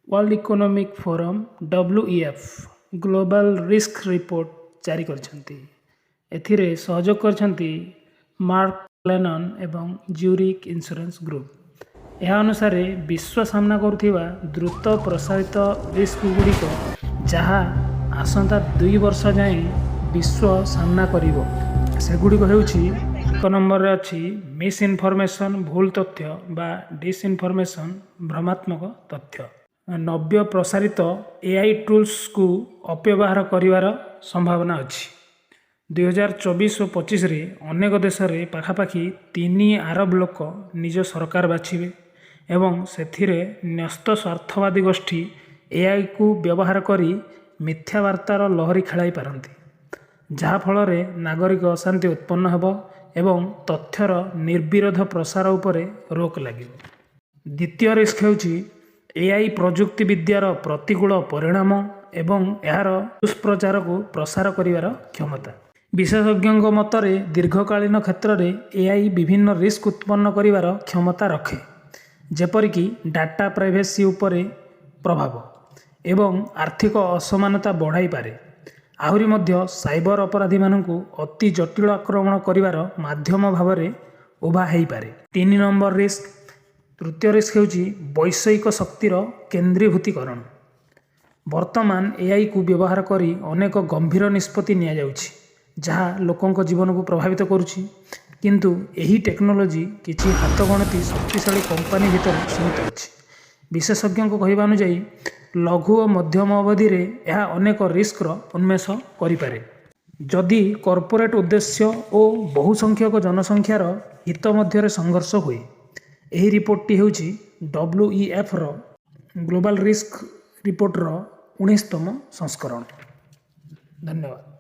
World economic forum WEF global risk report जारी करछंती। एथिरे सहयोग करछंती मार्क लेनन एवं ज्यूरिक इंश्योरेंस ग्रुप। यह अनुसार विश्व सामना करुथिबा द्रुत प्रसारित रिस्क गुड़िक जहाँ आसंता 2 वर्ष जाए विश्व सामना करिवो सेगुड़िक हेउछि एक नंबर रे अछि मिस इनफॉरमेशन भूल तथ्य बा डिसइनफॉरमेशन भ्रमात्मक तथ्य। नव्य प्रसारित AI टूल्स को अपव्यवहार करिवार संभावना अछि। 2024 और 25 रे अनेक देश रे पाखापाखि 3 अरब लोक निज सरकार बाछिबे एवं सेथिरे न्यस्त स्वार्थवादी गोष्ठी AI को व्यवहार करी मिथ्या वार्तार लहरी खेलाई पारंती, जहा फलरे नागरिक अशांति उत्पन्न हेबो एवं तथ्यर निर्विरोध प्रसार उपरे रोक लागिबो। द्वितीय रिस्क हेउछि AI प्रजुक्ति विद्यार प्रतिकूल परिणाम एवं यार दुष्प्रचार को प्रसार करिवार क्षमता। विशेषज्ञों मतरे दीर्घकालीन क्षेत्र में AI विभिन्न रिस्क उत्पन्न करिवार क्षमता रखे, जेपरिक डाटा प्राइवेसी उपरे प्रभाव एवं आर्थिक असमानता बढ़ाई पारे। आहुरी मध्य साइबर अपराधी मानकु अति जटिल आक्रमण करिवार माध्यम भावरे उभा हेई पारे। 3 नंबर रिस्क। तृतीय रिस्क हेउछि वैषयिक शक्तिर केंद्रीभूतीकरण। वर्तमान AI को व्यवहार करी अनेक गंभीर निष्पत्ति निया जाउछि, जहा लोकों जीवन को प्रभावित करुछि, किंतु एही टेक्नोलोजी किछि हाथगणती शक्तिशाली कंपनी भितर सीमित अछि। विशेषज्ञों कहवा अनुଯାयी लघु और मध्यम अवधि रे यह अनेक रिस्क उन्मेष करिपारे, जदि कॉर्पोरेट उद्देश्य और बहुसंख्यक जनसंख्यार हित मध्य संघर्ष हुए। यही रिपोर्टटी हेउछि WEF रो ग्लोबल रिस्क रिपोर्टर 19तम संस्करण। धन्यवाद।